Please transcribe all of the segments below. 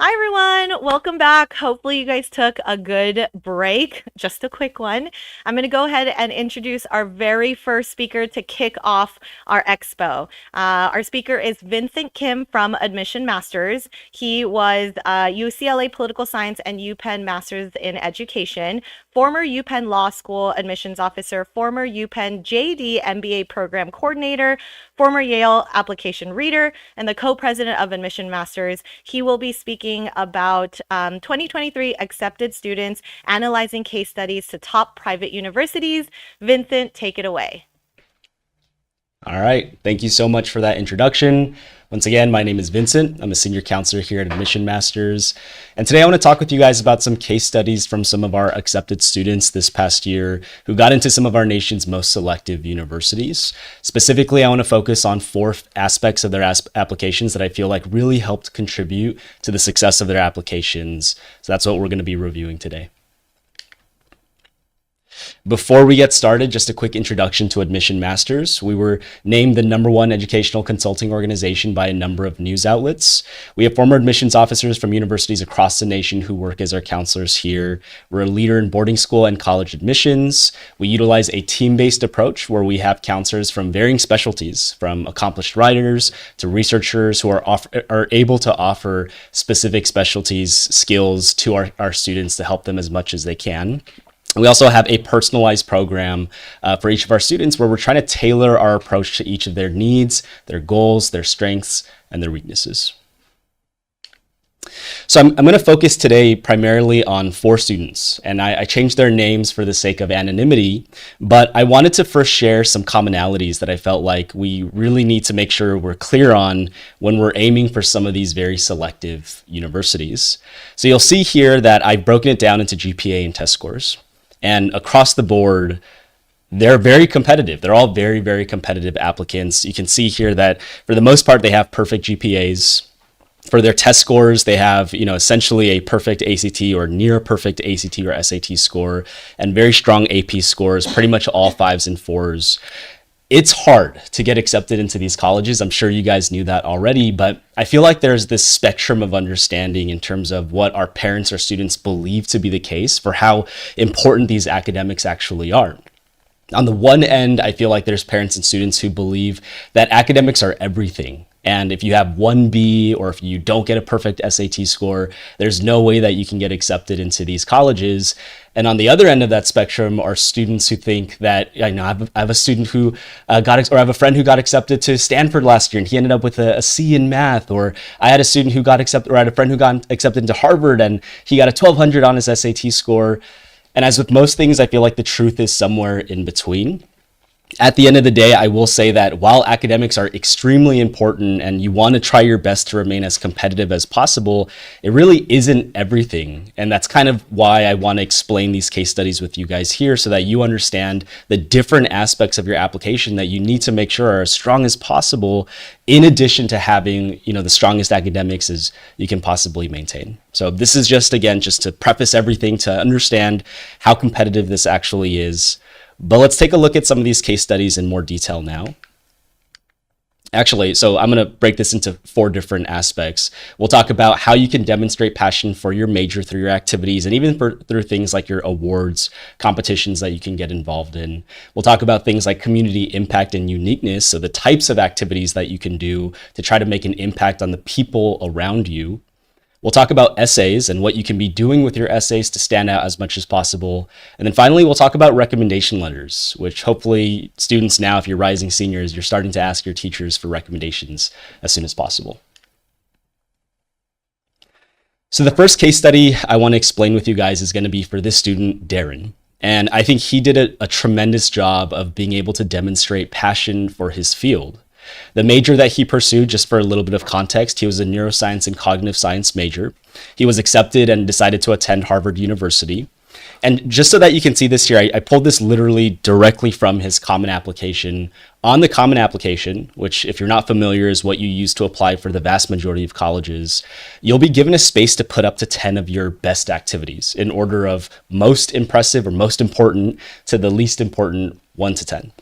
Hi, everyone. Welcome back. Hopefully, you guys took a good break. Just a quick one. I'm going to go ahead and introduce our very first speaker to kick off our expo. Our speaker is Vincent Kim from Admission Masters. He was UCLA Political Science and UPenn Masters in Education, former UPenn Law School admissions officer, former UPenn JD MBA program coordinator, former Yale application reader, and the co-president of Admission Masters. He will be speaking about 2023 accepted students, analyzing case studies to top private universities. Vincent, take it away. All right. Thank you so much for that introduction. Once again, my name is Vincent. I'm a senior counselor here at Admission Masters. And today I want to talk with you guys about some case studies from some of our accepted students this past year who got into some of our nation's most selective universities. Specifically, I want to focus on four aspects of their applications that I feel like really helped contribute to the success of their applications. So that's what we're going to be reviewing today. Before we get started, just a quick introduction to Admission Masters. We were named the #1 educational consulting organization by a number of news outlets. We have former admissions officers from universities across the nation who work as our counselors here. We're a leader in boarding school and college admissions. We utilize a team-based approach where we have counselors from varying specialties, from accomplished writers to researchers who are able to offer specific specialties, skills to our students to help them as much as they can. We also have a personalized program for each of our students where we're trying to tailor our approach to each of their needs, their goals, their strengths, and their weaknesses. So I'm going to focus today primarily on 4 students, and I changed their names for the sake of anonymity, but I wanted to first share some commonalities that I felt like we really need to make sure we're clear on when we're aiming for some of these very selective universities. So you'll see here that I've broken it down into GPA and test scores. And across the board, they're very competitive. They're all very, very competitive applicants. You can see here that for the most part, they have perfect GPAs. For their test scores, they have, essentially a perfect ACT or near perfect ACT or SAT score, and very strong AP scores, pretty much all 5s and 4s. It's hard to get accepted into these colleges. I'm sure you guys knew that already, but I feel like there's this spectrum of understanding in terms of what our parents or students believe to be the case for how important these academics actually are. On the one end, I feel like there's parents and students who believe that academics are everything. And if you have 1B or if you don't get a perfect SAT score, there's no way that you can get accepted into these colleges. And on the other end of that spectrum are students who think that, I have a student who I have a friend who got accepted to Stanford last year and he ended up with a C in math. Or I had a student who got accepted, or I had a friend who got accepted into Harvard and he got a 1200 on his SAT score. And as with most things, I feel like the truth is somewhere in between. At the end of the day, I will say that while academics are extremely important and you want to try your best to remain as competitive as possible, it really isn't everything. And that's kind of why I want to explain these case studies with you guys here so that you understand the different aspects of your application that you need to make sure are as strong as possible, in addition to having, the strongest academics as you can possibly maintain. So this is just to preface everything to understand how competitive this actually is. But let's take a look at some of these case studies in more detail now. Actually, so I'm going to break this into 4 different aspects. We'll talk about how you can demonstrate passion for your major through your activities and even through things like your awards, competitions that you can get involved in. We'll talk about things like community impact and uniqueness, so the types of activities that you can do to try to make an impact on the people around you. We'll talk about essays and what you can be doing with your essays to stand out as much as possible. And then finally, we'll talk about recommendation letters, which hopefully students now, if you're rising seniors, you're starting to ask your teachers for recommendations as soon as possible. So the first case study I want to explain with you guys is going to be for this student, Darren. And I think he did a tremendous job of being able to demonstrate passion for his field. The major that he pursued, just for a little bit of context, he was a neuroscience and cognitive science major. He was accepted and decided to attend Harvard University. And just so that you can see this here, I pulled this literally directly from his common application. On the common application, which if you're not familiar is what you use to apply for the vast majority of colleges, you'll be given a space to put up to 10 of your best activities in order of most impressive or most important to the least important 1 to 10.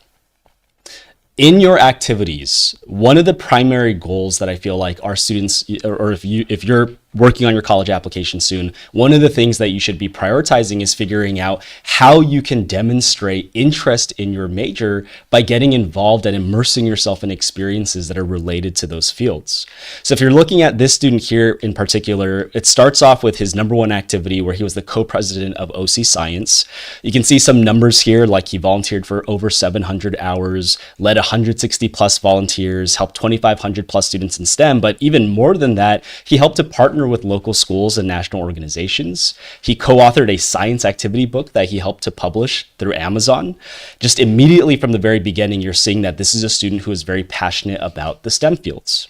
In your activities, one of the primary goals that I feel like our students, or if you're working on your college application soon, one of the things that you should be prioritizing is figuring out how you can demonstrate interest in your major by getting involved and immersing yourself in experiences that are related to those fields. So if you're looking at this student here in particular, it starts off with his number one activity where he was the co-president of OC Science. You can see some numbers here, like he volunteered for over 700 hours, led 160 plus volunteers, helped 2,500 plus students in STEM, but even more than that, he helped to partner with local schools and national organizations. He co-authored a science activity book that he helped to publish through Amazon. Just immediately from the very beginning, you're seeing that this is a student who is very passionate about the STEM fields.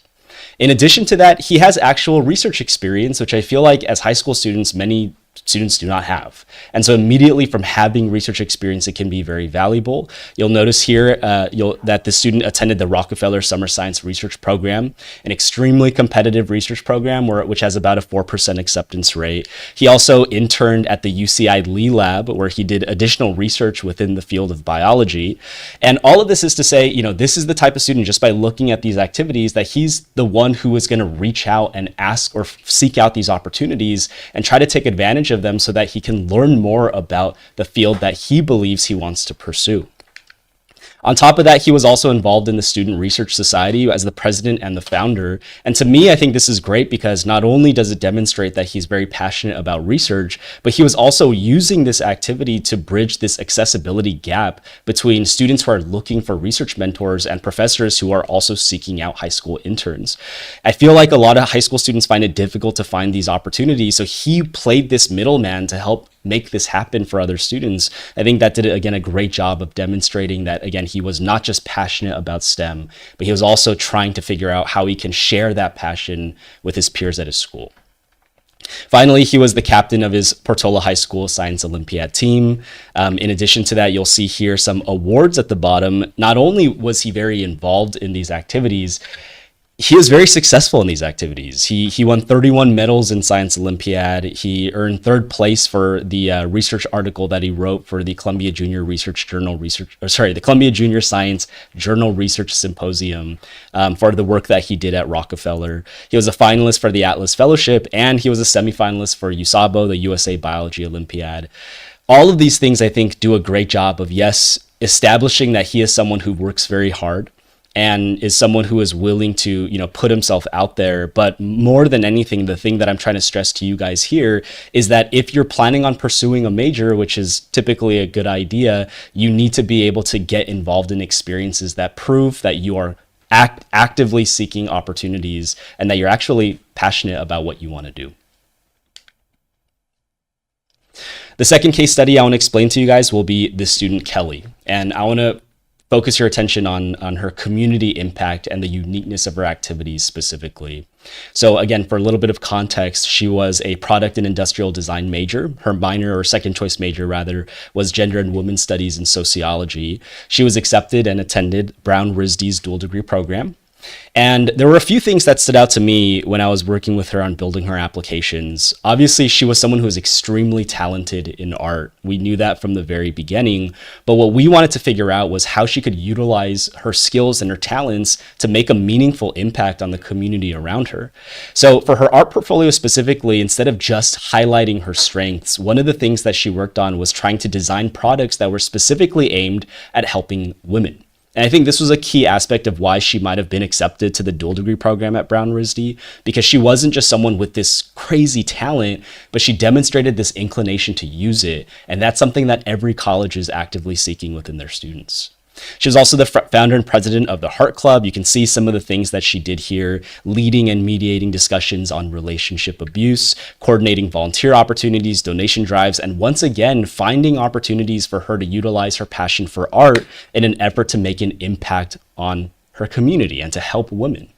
In addition to that, he has actual research experience, which I feel like as high school students, many students do not have. And so immediately from having research experience, it can be very valuable. You'll notice here that the student attended the Rockefeller Summer Science Research Program, an extremely competitive research program which has about a 4% acceptance rate. He also interned at the UCI Lee Lab, where he did additional research within the field of biology. And all of this is to say, this is the type of student, just by looking at these activities, that he's the one who is going to reach out and ask or seek out these opportunities and try to take advantage of them so that he can learn more about the field that he believes he wants to pursue. On top of that, he was also involved in the Student Research Society as the president and the founder. And to me, I think this is great because not only does it demonstrate that he's very passionate about research, but he was also using this activity to bridge this accessibility gap between students who are looking for research mentors and professors who are also seeking out high school interns. I feel like a lot of high school students find it difficult to find these opportunities, so he played this middleman to help make this happen for other students. I think that did, again, a great job of demonstrating that, again, he was not just passionate about STEM, but he was also trying to figure out how he can share that passion with his peers at his school. Finally, he was the captain of his Portola High School Science Olympiad team. In addition to that, you'll see here some awards at the bottom. Not only was he very involved in these activities, he was very successful in these activities. He won 31 medals in Science Olympiad. He earned third place for the research article that he wrote for the Columbia Junior the Columbia Junior Science Journal Research Symposium for the work that he did at Rockefeller. He was a finalist for the Atlas Fellowship, and he was a semifinalist for USABO, the USA Biology Olympiad. All of these things, I think, do a great job of, yes, establishing that he is someone who works very hard and is someone who is willing to, put himself out there. But more than anything, the thing that I'm trying to stress to you guys here is that if you're planning on pursuing a major, which is typically a good idea, you need to be able to get involved in experiences that prove that you are actively seeking opportunities and that you're actually passionate about what you want to do. The second case study I want to explain to you guys will be the student Kelly. And I want to focus your attention on her community impact and the uniqueness of her activities specifically. So again, for a little bit of context, she was a product and industrial design major. Her minor, or second choice major rather, was gender and women's studies and sociology. She was accepted and attended Brown RISD's dual degree program. And there were a few things that stood out to me when I was working with her on building her applications. Obviously, she was someone who was extremely talented in art. We knew that from the very beginning. But what we wanted to figure out was how she could utilize her skills and her talents to make a meaningful impact on the community around her. So for her art portfolio specifically, instead of just highlighting her strengths, one of the things that she worked on was trying to design products that were specifically aimed at helping women. And I think this was a key aspect of why she might have been accepted to the dual degree program at Brown RISD, because she wasn't just someone with this crazy talent, but she demonstrated this inclination to use it. And that's something that every college is actively seeking within their students. She was also the founder and president of the Heart Club. You can see some of the things that she did here, leading and mediating discussions on relationship abuse, coordinating volunteer opportunities, donation drives, and once again, finding opportunities for her to utilize her passion for art in an effort to make an impact on her community and to help women.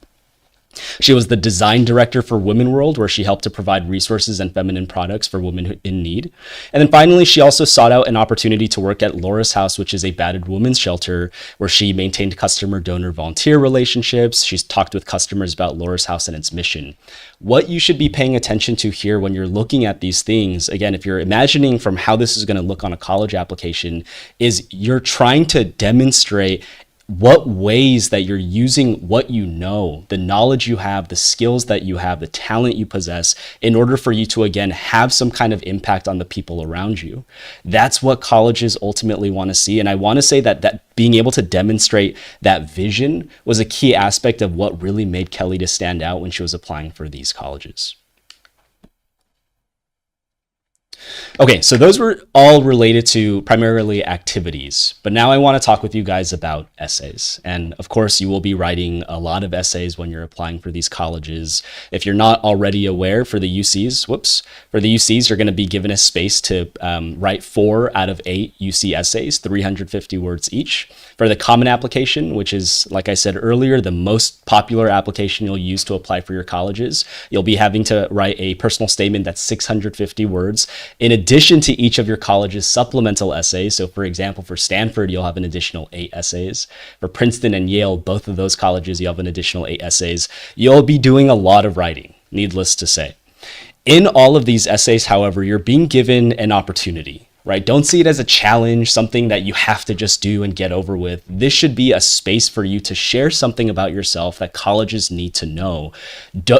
She was the design director for Women World, where she helped to provide resources and feminine products for women in need. And then finally, she also sought out an opportunity to work at Laura's House, which is a battered women's shelter, where she maintained customer donor volunteer relationships. She's talked with customers about Laura's House and its mission. What you should be paying attention to here when you're looking at these things, again, if you're imagining from how this is going to look on a college application, is you're trying to demonstrate what ways that you're using what you know, the knowledge you have, the skills that you have, the talent you possess, in order for you to, again, have some kind of impact on the people around you. That's what colleges ultimately want to see. And I want to say that being able to demonstrate that vision was a key aspect of what really made Kelly to stand out when she was applying for these colleges. Okay, so those were all related to primarily activities, but now I want to talk with you guys about essays. And of course, you will be writing a lot of essays when you're applying for these colleges. If you're not already aware, for the UCs, you're going to be given a space to write 4 out of 8 UC essays, 350 words each. For the common application, which is, like I said earlier, the most popular application you'll use to apply for your colleges, you'll be having to write a personal statement that's 650 words, in addition to each of your college's supplemental essays. So for example, for Stanford, you'll have an additional 8 essays. For Princeton and Yale, both of those colleges, you have an additional 8 essays. You'll be doing a lot of writing, needless to say. In all of these essays, however, you're being given an opportunity, right? Don't see it as a challenge, something that you have to just do and get over with. This should be a space for you to share something about yourself that colleges need to know.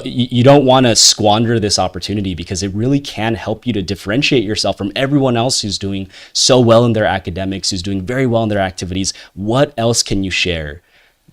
You don't want to squander this opportunity, because it really can help you to differentiate yourself from everyone else who's doing so well in their academics, who's doing very well in their activities. What else can you share?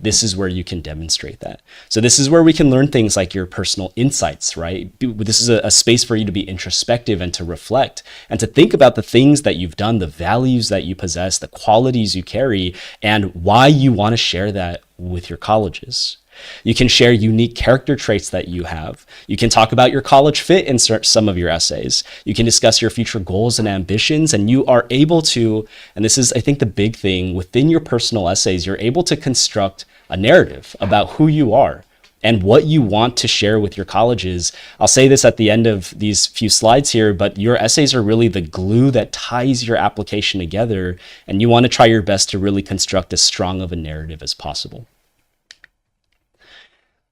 This is where you can demonstrate that. So this is where we can learn things like your personal insights, right? This is a space for you to be introspective and to reflect and to think about the things that you've done, the values that you possess, the qualities you carry, and why you want to share that with your colleges. You can share unique character traits that you have. You can talk about your college fit in some of your essays. You can discuss your future goals and ambitions, and you are able to, and this is, I think, the big thing, within your personal essays, you're able to construct a narrative about who you are and what you want to share with your colleges. I'll say this at the end of these few slides here, but your essays are really the glue that ties your application together, and you want to try your best to really construct as strong of a narrative as possible.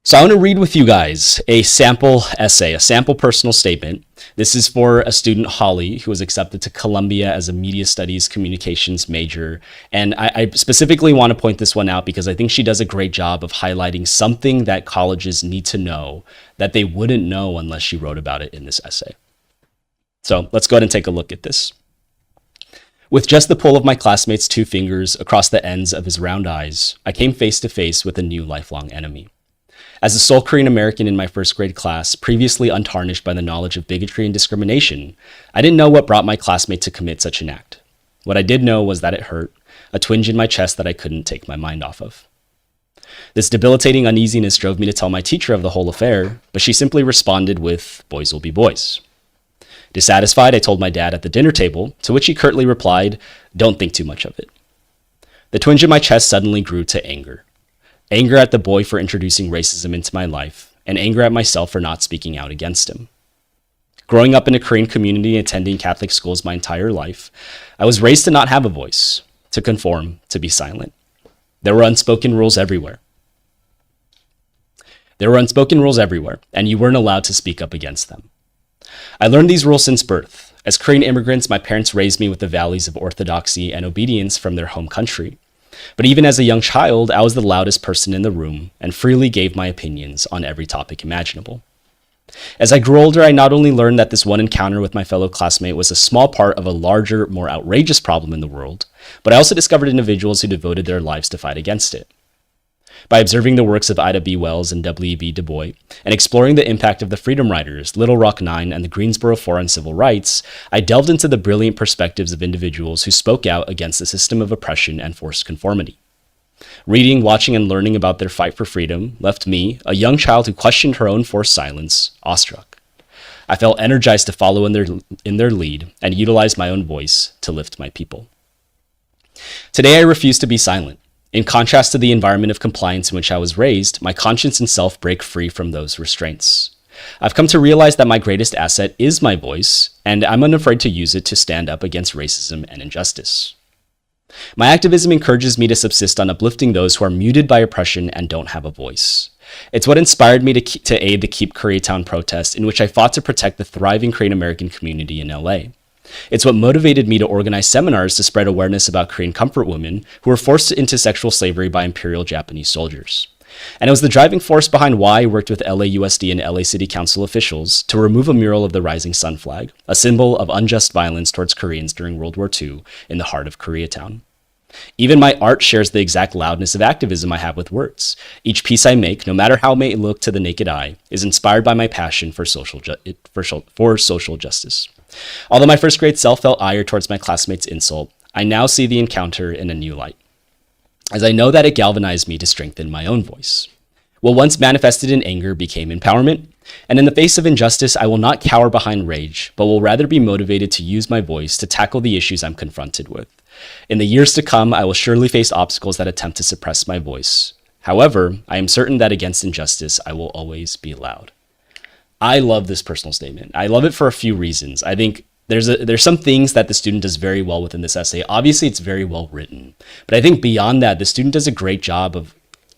So I want to read with you guys a sample essay, a sample personal statement. This is for a student, Holly, who was accepted to Columbia as a media studies communications major. And I specifically want to point this one out because I think she does a great job of highlighting something that colleges need to know that they wouldn't know unless she wrote about it in this essay. So let's go ahead and take a look at this. With just the pull of my classmate's 2 fingers across the ends of his round eyes, I came face to face with a new lifelong enemy. As a sole Korean American in my first grade class, previously untarnished by the knowledge of bigotry and discrimination, I didn't know what brought my classmate to commit such an act. What I did know was that it hurt, a twinge in my chest that I couldn't take my mind off of. This debilitating uneasiness drove me to tell my teacher of the whole affair, but she simply responded with, "Boys will be boys." Dissatisfied, I told my dad at the dinner table, to which he curtly replied, "Don't think too much of it." The twinge in my chest suddenly grew to anger. Anger at the boy for introducing racism into my life, and anger at myself for not speaking out against him. Growing up in a Korean community and attending Catholic schools my entire life, I was raised to not have a voice, to conform, to be silent. There were unspoken rules everywhere. And you weren't allowed to speak up against them. I learned these rules since birth. As Korean immigrants, my parents raised me with the values of orthodoxy and obedience from their home country. But even as a young child, I was the loudest person in the room and freely gave my opinions on every topic imaginable. As I grew older, I not only learned that this one encounter with my fellow classmate was a small part of a larger, more outrageous problem in the world, but I also discovered individuals who devoted their lives to fight against it. By observing the works of Ida B. Wells and W.E.B. Du Bois, and exploring the impact of the Freedom Riders, Little Rock Nine, and the Greensboro Four on civil rights, I delved into the brilliant perspectives of individuals who spoke out against the system of oppression and forced conformity. Reading, watching, and learning about their fight for freedom left me, a young child who questioned her own forced silence, awestruck. I felt energized to follow in their lead and utilize my own voice to lift my people. Today, I refuse to be silent. In contrast to the environment of compliance in which I was raised, my conscience and self break free from those restraints. I've come to realize that my greatest asset is my voice, and I'm unafraid to use it to stand up against racism and injustice. My activism encourages me to subsist on uplifting those who are muted by oppression and don't have a voice. It's what inspired me to aid the Keep Koreatown protest, in which I fought to protect the thriving Korean American community in LA. It's what motivated me to organize seminars to spread awareness about Korean comfort women who were forced into sexual slavery by Imperial Japanese soldiers. And it was the driving force behind why I worked with LAUSD and LA City Council officials to remove a mural of the Rising Sun flag, a symbol of unjust violence towards Koreans during World War II in the heart of Koreatown. Even my art shares the exact loudness of activism I have with words. Each piece I make, no matter how it may look to the naked eye, is inspired by my passion for social justice. Although my first grade self felt ire towards my classmates' insult, I now see the encounter in a new light, as I know that it galvanized me to strengthen my own voice. What once manifested in anger became empowerment, and in the face of injustice, I will not cower behind rage, but will rather be motivated to use my voice to tackle the issues I'm confronted with. In the years to come, I will surely face obstacles that attempt to suppress my voice. However, I am certain that against injustice, I will always be loud. I love this personal statement. I love it for a few reasons. I think there's some things that the student does very well within this essay. Obviously, it's very well written. But I think beyond that, the student does a great job of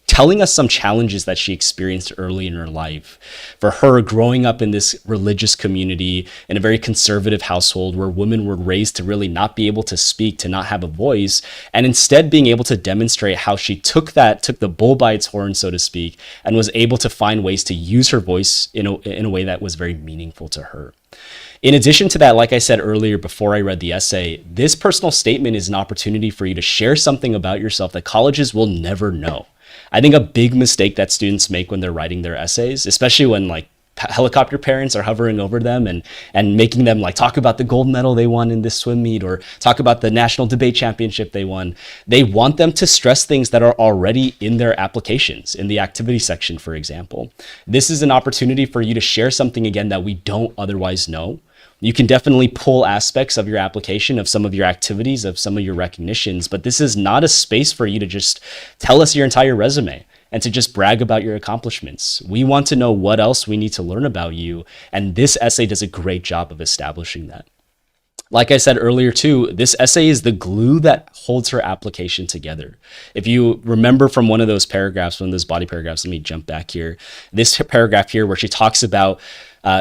telling us some challenges that she experienced early in her life. For her, growing up in this religious community, in a very conservative household where women were raised to really not be able to speak, to not have a voice, and instead being able to demonstrate how she took the bull by its horn, so to speak, and was able to find ways to use her voice in a way that was very meaningful to her. In addition to that, like I said earlier before I read the essay, this personal statement is an opportunity for you to share something about yourself that colleges will never know. I think a big mistake that students make when they're writing their essays, especially when like helicopter parents are hovering over them and making them like talk about the gold medal they won in this swim meet or talk about the national debate championship they won. They want them to stress things that are already in their applications, in the activity section, for example. This is an opportunity for you to share something again that we don't otherwise know. You can definitely pull aspects of your application, of some of your activities, of some of your recognitions, but this is not a space for you to just tell us your entire resume and to just brag about your accomplishments. We want to know what else we need to learn about you, and this essay does a great job of establishing that. Like I said earlier too, this essay is the glue that holds her application together. If you remember from one of those paragraphs, one of those body paragraphs, let me jump back here. This paragraph here where she talks about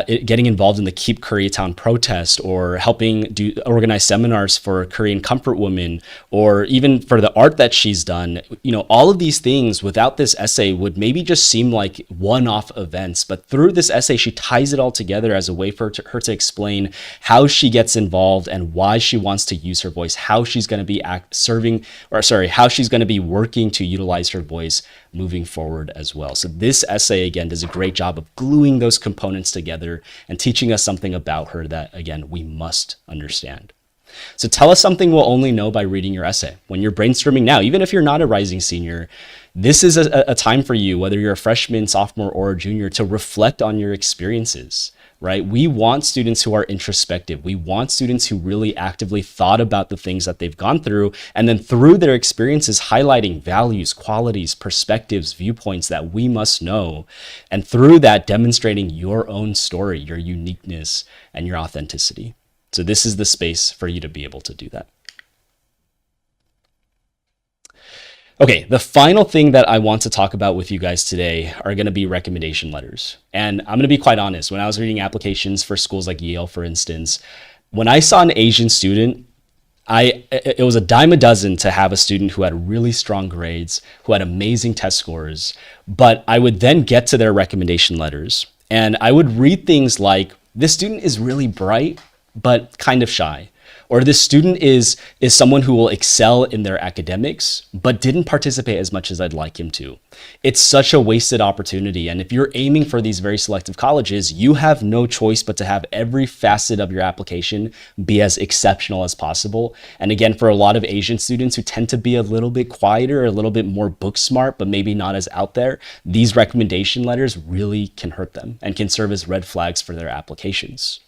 getting involved in the Keep Koreatown protest or helping organize seminars for Korean comfort women, or even for the art that she's done, all of these things without this essay would maybe just seem like one-off events. But through this essay, she ties it all together as a way for her to explain how she gets involved and why she wants to use her voice, how she's going to be how she's going to be working to utilize her voice moving forward as well. So this essay, again, does a great job of gluing those components together and teaching us something about her that, again, we must understand. So tell us something we'll only know by reading your essay. When you're brainstorming now, even if you're not a rising senior, this is a time for you, whether you're a freshman, sophomore, or a junior, to reflect on your experiences. Right? We want students who are introspective. We want students who really actively thought about the things that they've gone through, and then through their experiences, highlighting values, qualities, perspectives, viewpoints that we must know. And through that, demonstrating your own story, your uniqueness, and your authenticity. So this is the space for you to be able to do that. Okay, the final thing that I want to talk about with you guys today are going to be recommendation letters. And I'm going to be quite honest, when I was reading applications for schools like Yale, for instance, when I saw an Asian student, it was a dime a dozen to have a student who had really strong grades, who had amazing test scores, but I would then get to their recommendation letters and I would read things like, this student is really bright, but kind of shy. Or this student is someone who will excel in their academics, but didn't participate as much as I'd like him to. It's such a wasted opportunity. And if you're aiming for these very selective colleges, you have no choice but to have every facet of your application be as exceptional as possible. And again, for a lot of Asian students who tend to be a little bit quieter, a little bit more book smart, but maybe not as out there, these recommendation letters really can hurt them and can serve as red flags for their applications.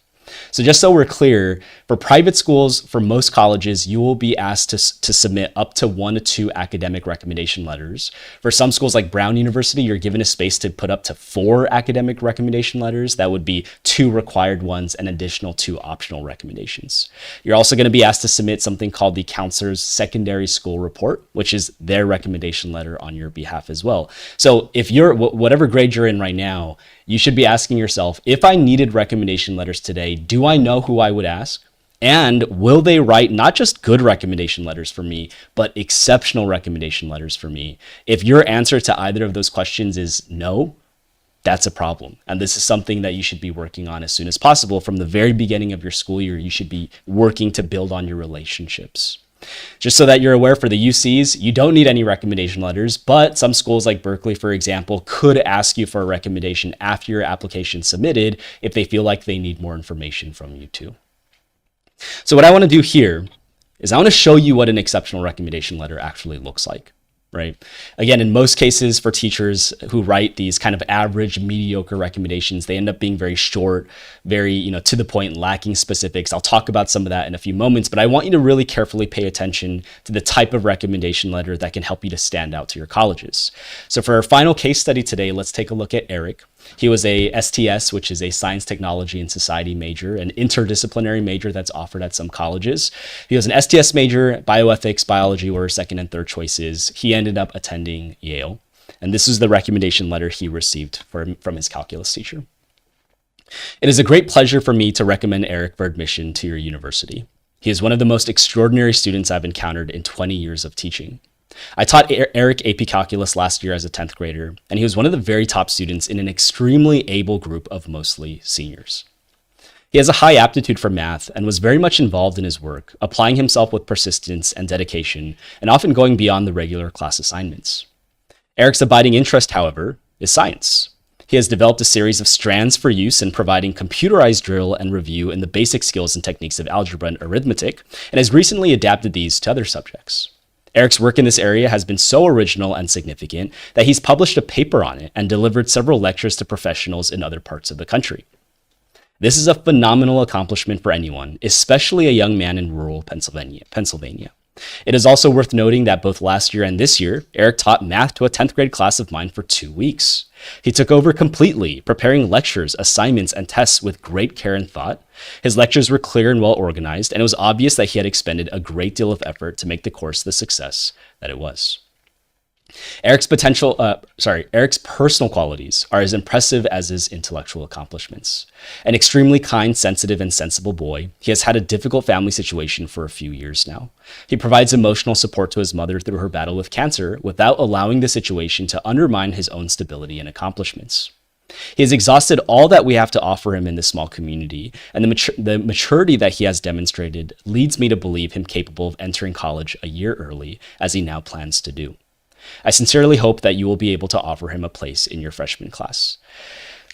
So just so we're clear, for private schools, for most colleges, you will be asked to submit up to 1 to 2 academic recommendation letters. For some schools like Brown University, you're given a space to put up to 4 academic recommendation letters. That would be 2 required ones and additional 2 optional recommendations. You're also going to be asked to submit something called the counselor's secondary school report, which is their recommendation letter on your behalf as well. So if you're, whatever grade you're in right now, you should be asking yourself, if I needed recommendation letters today, do I know who I would ask? And will they write not just good recommendation letters for me, but exceptional recommendation letters for me? If your answer to either of those questions is no, that's a problem. And this is something that you should be working on as soon as possible. From the very beginning of your school year, you should be working to build on your relationships. Just so that you're aware, for the UCs, you don't need any recommendation letters, but some schools like Berkeley, for example, could ask you for a recommendation after your application submitted if they feel like they need more information from you too. So what I want to do here is I want to show you what an exceptional recommendation letter actually looks like. Right? Again, in most cases for teachers who write these kind of average, mediocre recommendations, they end up being very short, very, to the point, lacking specifics. I'll talk about some of that in a few moments, but I want you to really carefully pay attention to the type of recommendation letter that can help you to stand out to your colleges. So for our final case study today, let's take a look at Eric. He was a STS, which is a science, technology, and society major, an interdisciplinary major that's offered at some colleges. He was an STS major. Bioethics, biology were his second and third choices. He ended up attending Yale. And this is the recommendation letter he received from his calculus teacher. It is a great pleasure for me to recommend Eric for admission to your university. He is one of the most extraordinary students I've encountered in 20 years of teaching. I taught Eric AP Calculus last year as a 10th grader, and he was one of the very top students in an extremely able group of mostly seniors. He has a high aptitude for math and was very much involved in his work, applying himself with persistence and dedication, and often going beyond the regular class assignments. Eric's abiding interest, however, is science. He has developed a series of strands for use in providing computerized drill and review in the basic skills and techniques of algebra and arithmetic, and has recently adapted these to other subjects. Eric's work in this area has been so original and significant that he's published a paper on it and delivered several lectures to professionals in other parts of the country. This is a phenomenal accomplishment for anyone, especially a young man in rural Pennsylvania. It is also worth noting that both last year and this year, Eric taught math to a 10th grade class of mine for 2 weeks. He took over completely, preparing lectures, assignments, and tests with great care and thought. His lectures were clear and well organized, and it was obvious that he had expended a great deal of effort to make the course the success that it was. Eric's personal qualities are as impressive as his intellectual accomplishments. An extremely kind, sensitive, and sensible boy, he has had a difficult family situation for a few years now. He provides emotional support to his mother through her battle with cancer without allowing the situation to undermine his own stability and accomplishments. He has exhausted all that we have to offer him in this small community, and the maturity that he has demonstrated leads me to believe him capable of entering college a year early, as he now plans to do. I sincerely hope that you will be able to offer him a place in your freshman class.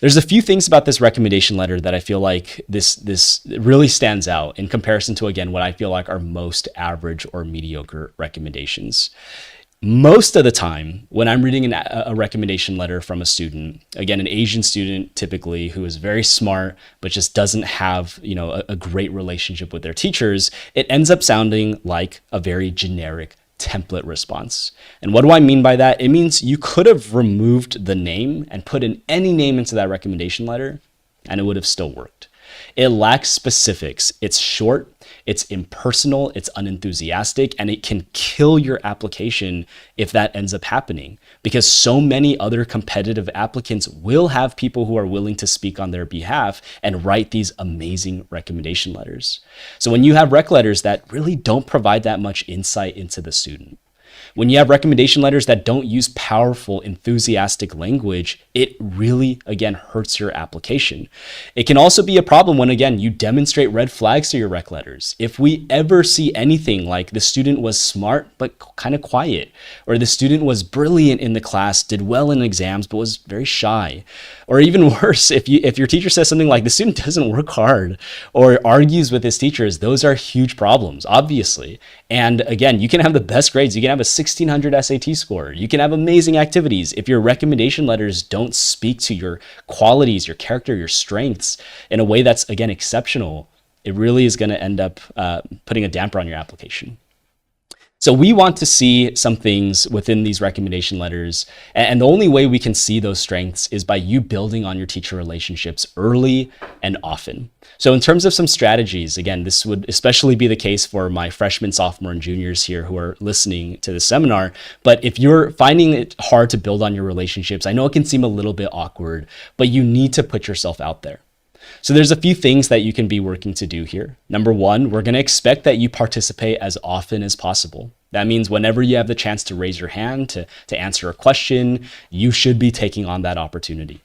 There's a few things about this recommendation letter that I feel like this really stands out in comparison to, again, what I feel like are most average or mediocre recommendations. Most of the time, when I'm reading a recommendation letter from a student, again, an Asian student typically who is very smart but just doesn't have, a great relationship with their teachers, it ends up sounding like a very generic template response. And what do I mean by that? It means you could have removed the name and put in any name into that recommendation letter, and it would have still worked. It lacks specifics. It's short, it's impersonal, it's unenthusiastic, and it can kill your application if that ends up happening, because so many other competitive applicants will have people who are willing to speak on their behalf and write these amazing recommendation letters. So when you have rec letters that really don't provide that much insight into the student, when you have recommendation letters that don't use powerful, enthusiastic language, it really, again, hurts your application. It can also be a problem when, again, you demonstrate red flags to your rec letters. If we ever see anything like the student was smart but kind of quiet, or the student was brilliant in the class, did well in exams but was very shy, or even worse, if your teacher says something like the student doesn't work hard or argues with his teachers, those are huge problems, obviously. And again, you can have the best grades. You can have a 1600 SAT score. You can have amazing activities. If your recommendation letters don't speak to your qualities, your character, your strengths in a way that's, again, exceptional, it really is going to end up putting a damper on your application. So we want to see some things within these recommendation letters, and the only way we can see those strengths is by you building on your teacher relationships early and often. So in terms of some strategies, again, this would especially be the case for my freshmen, sophomore, and juniors here who are listening to the seminar. But if you're finding it hard to build on your relationships, I know it can seem a little bit awkward, but you need to put yourself out there. So there's a few things that you can be working to do here. Number one, we're going to expect that you participate as often as possible. That means whenever you have the chance to raise your hand to answer a question, you should be taking on that opportunity.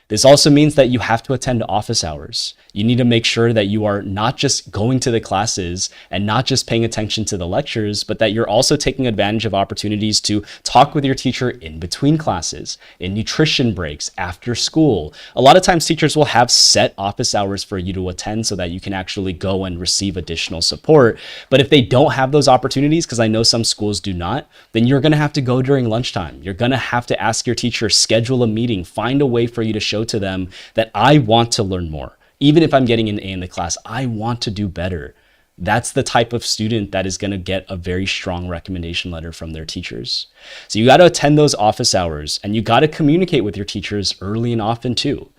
This also means that you have to attend office hours. You need to make sure that you are not just going to the classes and not just paying attention to the lectures, but that you're also taking advantage of opportunities to talk with your teacher in between classes, in nutrition breaks, after school. A lot of times teachers will have set office hours for you to attend so that you can actually go and receive additional support. But if they don't have those opportunities, because I know some schools do not, then you're going to have to go during lunchtime. You're going to have to ask your teacher, schedule a meeting, find a way for you to show to them that I want to learn more. Even if I'm getting an A in the class, I want to do better. That's the type of student that is going to get a very strong recommendation letter from their teachers. So you got to attend those office hours, and you got to communicate with your teachers early and often too.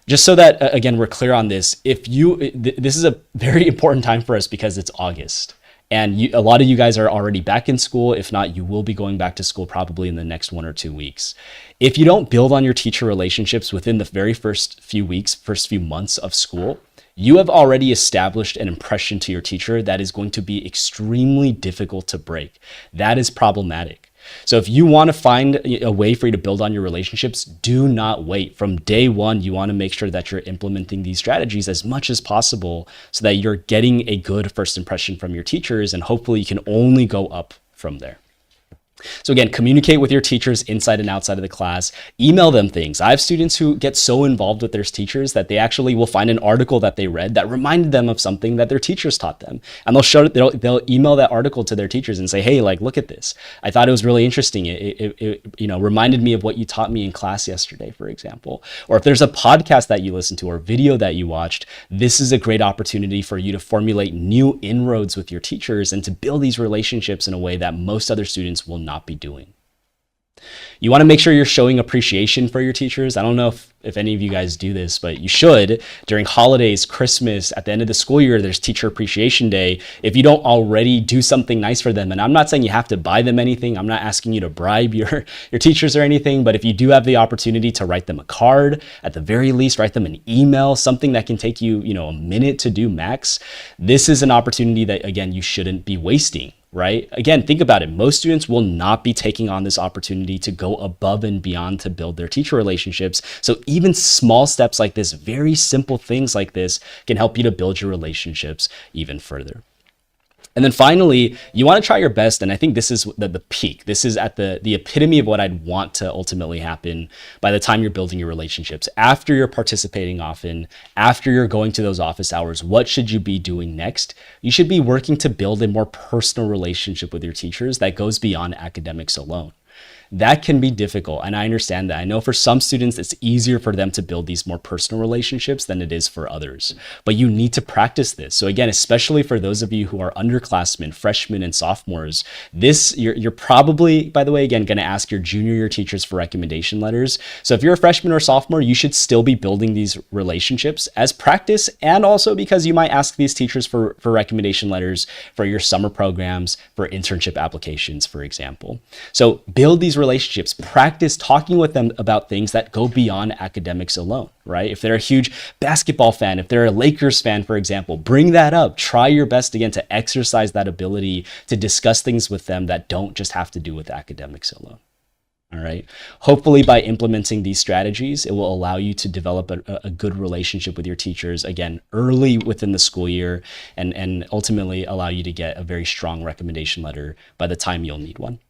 Just so that, again, we're clear on this, this is a very important time for us because it's August. And a lot of you guys are already back in school. If not, you will be going back to school probably in the next 1 or 2 weeks. If you don't build on your teacher relationships within the very first few weeks, first few months of school, you have already established an impression to your teacher that is going to be extremely difficult to break. That is problematic. So if you want to find a way for you to build on your relationships, do not wait. From day one, you want to make sure that you're implementing these strategies as much as possible so that you're getting a good first impression from your teachers, and hopefully you can only go up from there. So again, communicate with your teachers inside and outside of the class. Email them things. I have students who get so involved with their teachers that they actually will find an article that they read that reminded them of something that their teachers taught them. And they'll email that article to their teachers and say, hey, like, look at this. I thought it was really interesting. It reminded me of what you taught me in class yesterday, for example. Or if there's a podcast that you listen to or video that you watched, this is a great opportunity for you to formulate new inroads with your teachers and to build these relationships in a way that most other students will not be doing. You want to make sure you're showing appreciation for your teachers. I don't know if any of you guys do this, but you should. During holidays, Christmas, at the end of the school year, there's Teacher Appreciation Day. If you don't already do something nice for them, and I'm not saying you have to buy them anything, I'm not asking you to bribe your teachers or anything, but if you do have the opportunity to write them a card, at the very least, write them an email, something that can take you, a minute to do max, this is an opportunity that, again, you shouldn't be wasting. Right? Again, think about it. Most students will not be taking on this opportunity to go above and beyond to build their teacher relationships. So even small steps like this, very simple things like this, can help you to build your relationships even further. And then finally, you want to try your best, and I think this is the peak. This is at the epitome of what I'd want to ultimately happen by the time you're building your relationships. After you're participating often, after you're going to those office hours, what should you be doing next? You should be working to build a more personal relationship with your teachers that goes beyond academics alone. That can be difficult, and I understand that. I know for some students, it's easier for them to build these more personal relationships than it is for others. But you need to practice this. So again, especially for those of you who are underclassmen, freshmen, and sophomores, you're probably, by the way, again, going to ask your junior year teachers for recommendation letters. So if you're a freshman or sophomore, you should still be building these relationships as practice, and also because you might ask these teachers for recommendation letters for your summer programs, for internship applications, for example. So build these relationships, practice talking with them about things that go beyond academics alone, right? If they're a huge basketball fan, if they're a Lakers fan, for example, bring that up. Try your best, again, to exercise that ability to discuss things with them that don't just have to do with academics alone. All right. Hopefully by implementing these strategies, it will allow you to develop a good relationship with your teachers, again, early within the school year, and ultimately allow you to get a very strong recommendation letter by the time you'll need one.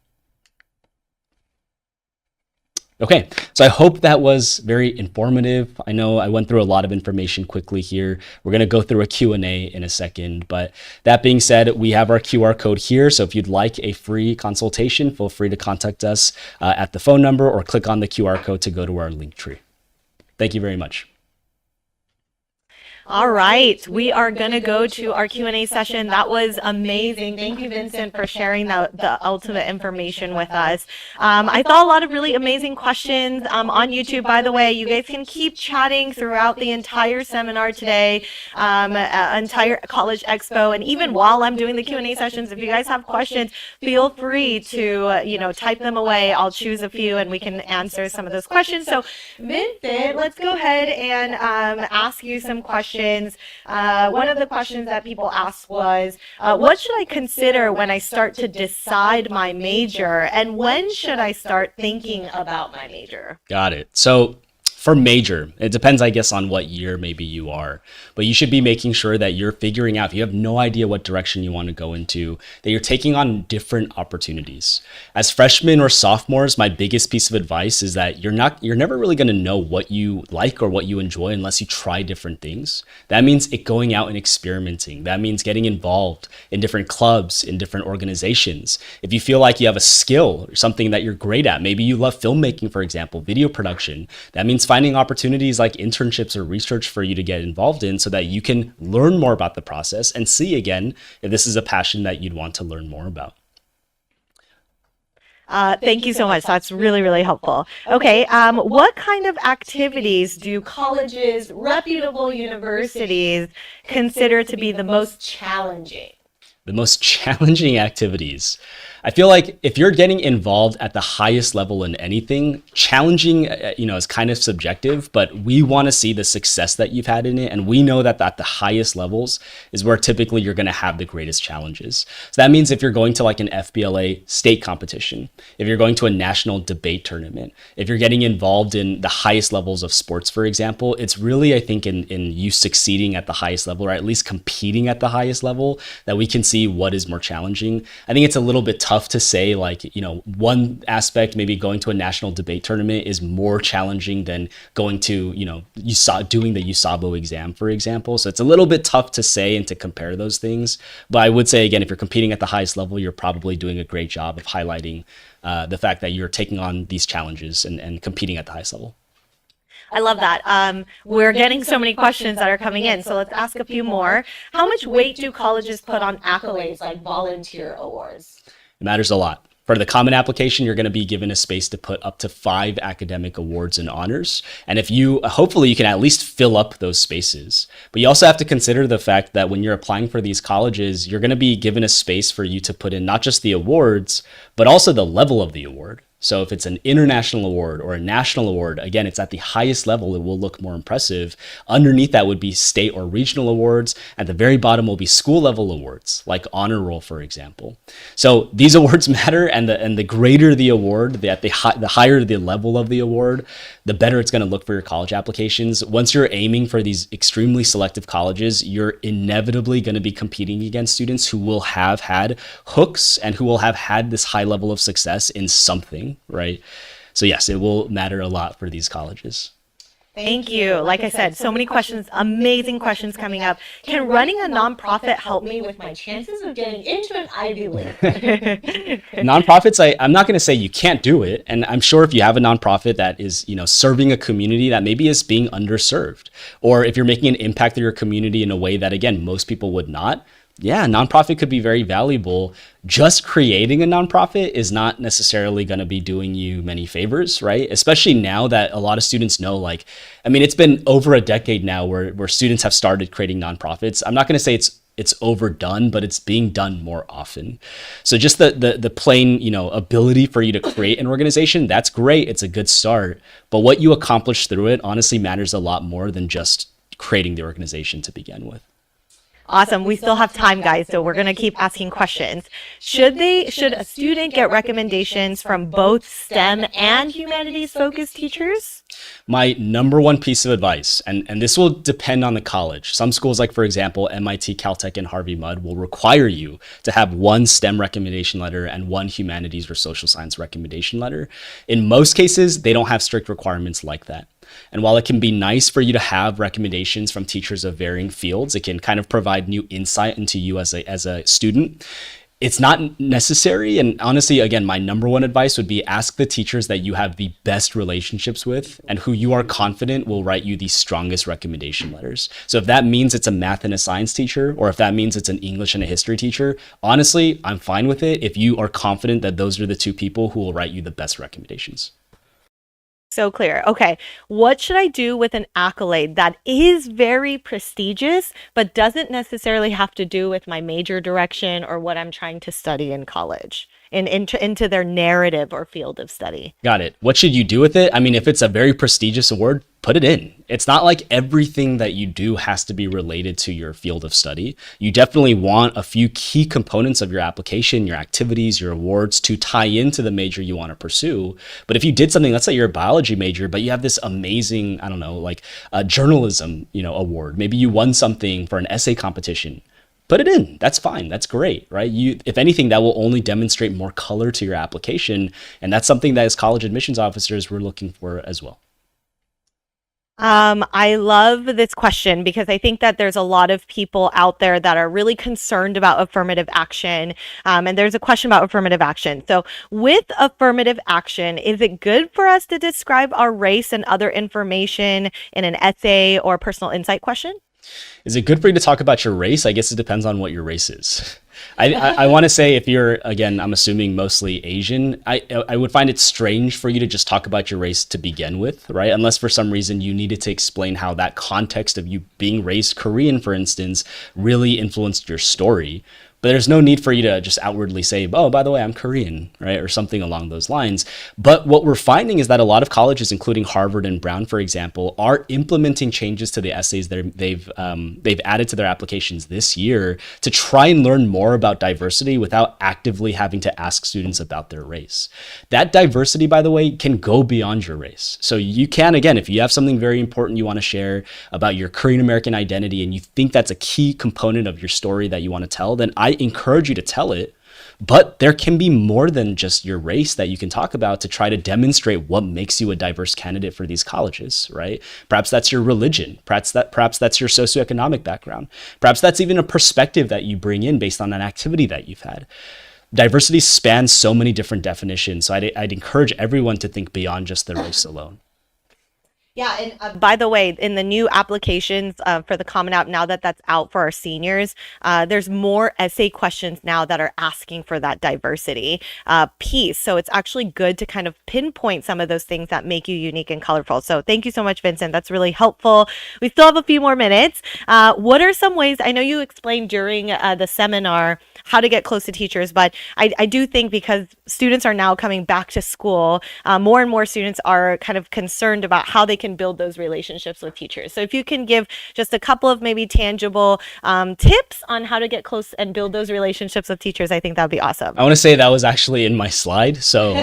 Okay, so I hope that was very informative. I know I went through a lot of information quickly here. We're going to go through a Q&A in a second, but that being said, we have our QR code here. So if you'd like a free consultation, feel free to contact us at the phone number or click on the QR code to go to our link tree. Thank you very much. All right, we are going to go to our Q&A session. That was amazing. Thank you, Vincent, for sharing the ultimate information with us. I saw a lot of really amazing questions on YouTube. By the way, you guys can keep chatting throughout the entire seminar today, entire College Expo, and even while I'm doing the Q&A sessions, if you guys have questions, feel free to type them away. I'll choose a few and we can answer some of those questions. So, Vincent, let's go ahead and ask you some questions. One of the questions that people asked was, what should I consider when I start to decide my major? And when should I start thinking about my major? Got it. So for major, it depends, I guess, on what year maybe you are, but you should be making sure that you're figuring out, if you have no idea what direction you want to go into, that you're taking on different opportunities. As freshmen or sophomores, my biggest piece of advice is that you're never really going to know what you like or what you enjoy unless you try different things. That means going out and experimenting. That means getting involved in different clubs, in different organizations. If you feel like you have a skill or something that you're great at, maybe you love filmmaking, for example, video production, that means finding opportunities like internships or research for you to get involved in so that you can learn more about the process and see again if this is a passion that you'd want to learn more about. Thank you so much. That's really, really helpful. Okay, what kind of activities do colleges, reputable universities consider to be the most challenging? The most challenging activities. I feel like if you're getting involved at the highest level in anything, challenging, is kind of subjective, but we want to see the success that you've had in it. And we know that at the highest levels is where typically you're going to have the greatest challenges. So that means if you're going to like an FBLA state competition, if you're going to a national debate tournament, if you're getting involved in the highest levels of sports, for example, it's really, I think, in you succeeding at the highest level, or at least competing at the highest level, that we can see what is more challenging. I think it's a little bit tough to say, like, one aspect, maybe going to a national debate tournament is more challenging than going to, doing the USABO exam, for example. So it's a little bit tough to say and to compare those things. But I would say, again, if you're competing at the highest level, you're probably doing a great job of highlighting the fact that you're taking on these challenges and competing at the highest level. I love that. We're getting so many questions that are coming in, so let's ask a few more. How much weight do colleges put on accolades like volunteer awards? It matters a lot. For the common application, you're going to be given a space to put up to 5 academic awards and honors. And hopefully you can at least fill up those spaces. But you also have to consider the fact that when you're applying for these colleges, you're going to be given a space for you to put in not just the awards, but also the level of the award. So if it's an international award or a national award, again, it's at the highest level, it will look more impressive. Underneath that would be state or regional awards. At the very bottom will be school level awards, like honor roll, for example. So these awards matter, and the greater the award, the higher the level of the award, the better it's going to look for your college applications. Once you're aiming for these extremely selective colleges, you're inevitably going to be competing against students who will have had hooks and who will have had this high level of success in something, right? So yes, it will matter a lot for these colleges. Thank you. Like I said, so many questions, amazing questions coming up. Can running a nonprofit help me with my chances of getting into an Ivy League? Nonprofits, I'm not going to say you can't do it. And I'm sure if you have a nonprofit that is, serving a community that maybe is being underserved, or if you're making an impact to your community in a way that, again, most people would not, yeah, a nonprofit could be very valuable. Just creating a nonprofit is not necessarily going to be doing you many favors, right? Especially now that a lot of students know, it's been over a decade now where students have started creating nonprofits. I'm not going to say it's overdone, but it's being done more often. So just the plain, ability for you to create an organization, that's great. It's a good start. But what you accomplish through it honestly matters a lot more than just creating the organization to begin with. Awesome. We still have time, guys, so we're going to keep asking questions. Should a student get recommendations from both STEM and humanities-focused teachers? My number one piece of advice, and this will depend on the college. Some schools, like, for example, MIT, Caltech, and Harvey Mudd, will require you to have one STEM recommendation letter and one humanities or social science recommendation letter. In most cases, they don't have strict requirements like that. And while it can be nice for you to have recommendations from teachers of varying fields, it can kind of provide new insight into you as a student. It's not necessary. And honestly, again, my number one advice would be ask the teachers that you have the best relationships with and who you are confident will write you the strongest recommendation letters. So if that means it's a math and a science teacher, or if that means it's an English and a history teacher, honestly, I'm fine with it if you are confident that those are the two people who will write you the best recommendations. So clear. Okay. What should I do with an accolade that is very prestigious, but doesn't necessarily have to do with my major direction or what I'm trying to study in college, into their narrative or field of study? Got it. What should you do with it? I mean, if it's a very prestigious award, put it in. It's not like everything that you do has to be related to your field of study. You definitely want a few key components of your application, your activities, your awards to tie into the major you want to pursue. But if you did something, let's say you're a biology major, but you have this amazing, I don't know, like a journalism, award. Maybe you won something for an essay competition. Put it in. That's fine. That's great, right? If anything, that will only demonstrate more color to your application. And that's something that as college admissions officers, we're looking for as well. I love this question because I think that there's a lot of people out there that are really concerned about affirmative action. And there's a question about affirmative action. So with affirmative action, is it good for us to describe our race and other information in an essay or personal insight question? Is it good for you to talk about your race? I guess it depends on what your race is. I want to say if you're, again, I'm assuming mostly Asian, I would find it strange for you to just talk about your race to begin with, right? Unless for some reason you needed to explain how that context of you being raised Korean, for instance, really influenced your story. But there's no need for you to just outwardly say, oh, by the way, I'm Korean, right? Or something along those lines. But what we're finding is that a lot of colleges, including Harvard and Brown, for example, are implementing changes to the essays that they've added to their applications this year to try and learn more about diversity without actively having to ask students about their race. That diversity, by the way, can go beyond your race. So you can, again, if you have something very important you want to share about your Korean American identity and you think that's a key component of your story that you want to tell, then I encourage you to tell it, but there can be more than just your race that you can talk about to try to demonstrate what makes you a diverse candidate for these colleges, right? Perhaps that's your religion. Perhaps that's your socioeconomic background. Perhaps that's even a perspective that you bring in based on an activity that you've had. Diversity spans so many different definitions, so I'd encourage everyone to think beyond just the race alone. Yeah, and by the way, in the new applications for the Common App, now that that's out for our seniors, there's more essay questions now that are asking for that diversity piece. So it's actually good to kind of pinpoint some of those things that make you unique and colorful. So thank you so much, Vincent. That's really helpful. We still have a few more minutes. What are some ways, I know you explained during the seminar how to get close to teachers, but I do think because students are now coming back to school, more and more students are kind of concerned about how they can build those relationships with teachers. So if you can give just a couple of maybe tangible tips on how to get close and build those relationships with teachers, I think that'd be awesome. I want to say that was actually in my slide, so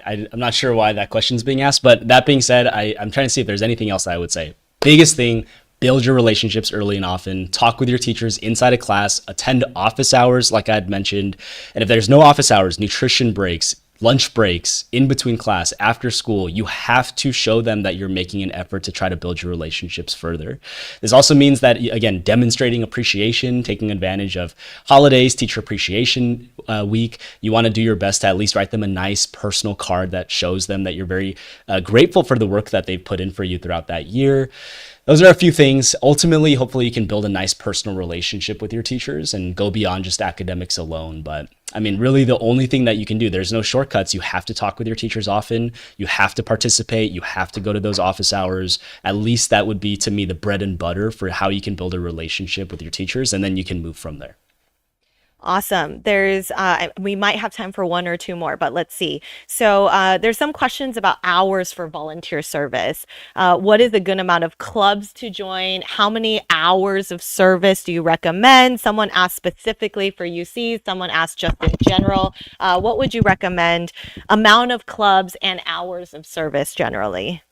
I'm not sure why that question's being asked, but that being said, I'm trying to see if there's anything else I would say. Biggest thing, build your relationships early and often, talk with your teachers inside of class, attend office hours like I had mentioned, and if there's no office hours, nutrition breaks, lunch breaks, in between class, after school, you have to show them that you're making an effort to try to build your relationships further. This also means that, again, demonstrating appreciation, taking advantage of holidays, teacher appreciation week. You want to do your best to at least write them a nice personal card that shows them that you're very grateful for the work that they've put in for you throughout that year. Those are a few things. Ultimately, hopefully you can build a nice personal relationship with your teachers and go beyond just academics alone. But I mean, really the only thing that you can do, there's no shortcuts. You have to talk with your teachers often. You have to participate. You have to go to those office hours. At least that would be, to me, the bread and butter for how you can build a relationship with your teachers, and then you can move from there. Awesome. There's, we might have time for one or two more, but let's see. So there's some questions about hours for volunteer service. What is a good amount of clubs to join? How many hours of service do you recommend? Someone asked specifically for UC. Someone asked just in general. What would you recommend? Amount of clubs and hours of service generally?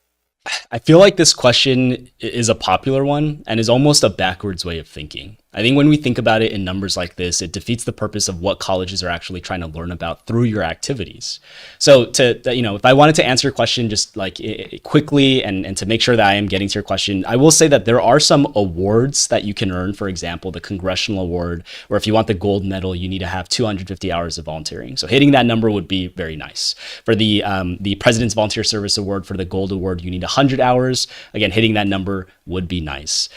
I feel like this question is a popular one and is almost a backwards way of thinking. I think when we think about it in numbers like this, it defeats the purpose of what colleges are actually trying to learn about through your activities. So if I wanted to answer your question just like quickly and to make sure that I am getting to your question, I will say that there are some awards that you can earn. For example, the Congressional Award, or if you want the gold medal, you need to have 250 hours of volunteering. So hitting that number would be very nice. For the President's Volunteer Service Award, for the gold award, you need 100 hours. Again, hitting that number would be nice.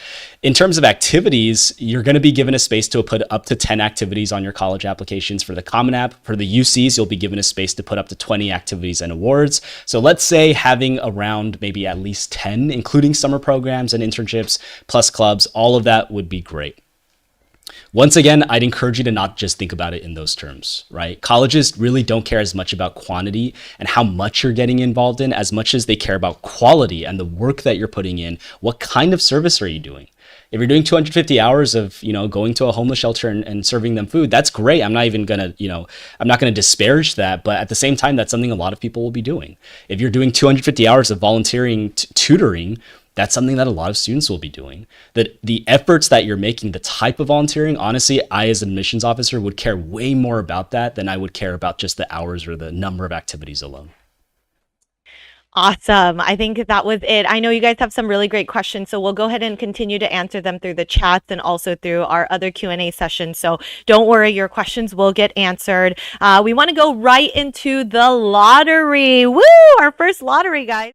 In terms of activities, you're going to be given a space to put up to 10 activities on your college applications. For the Common App, for the UCs, you'll be given a space to put up to 20 activities and awards. So let's say having around maybe at least 10, including summer programs and internships, plus clubs, all of that would be great. Once again, I'd encourage you to not just think about it in those terms, right? Colleges really don't care as much about quantity and how much you're getting involved in as much as they care about quality and the work that you're putting in. What kind of service are you doing? If you're doing 250 hours of, going to a homeless shelter and serving them food, that's great. I'm not even gonna, I'm not gonna disparage that, but at the same time, that's something a lot of people will be doing. If you're doing 250 hours of volunteering, tutoring, that's something that a lot of students will be doing. That the efforts that you're making, the type of volunteering, honestly, I as an admissions officer would care way more about that than I would care about just the hours or the number of activities alone. Awesome. I think that was it. I know you guys have some really great questions, so we'll go ahead and continue to answer them through the chats and also through our other Q&A sessions. So don't worry, your questions will get answered. We want to go right into the lottery. Woo! Our first lottery, guys.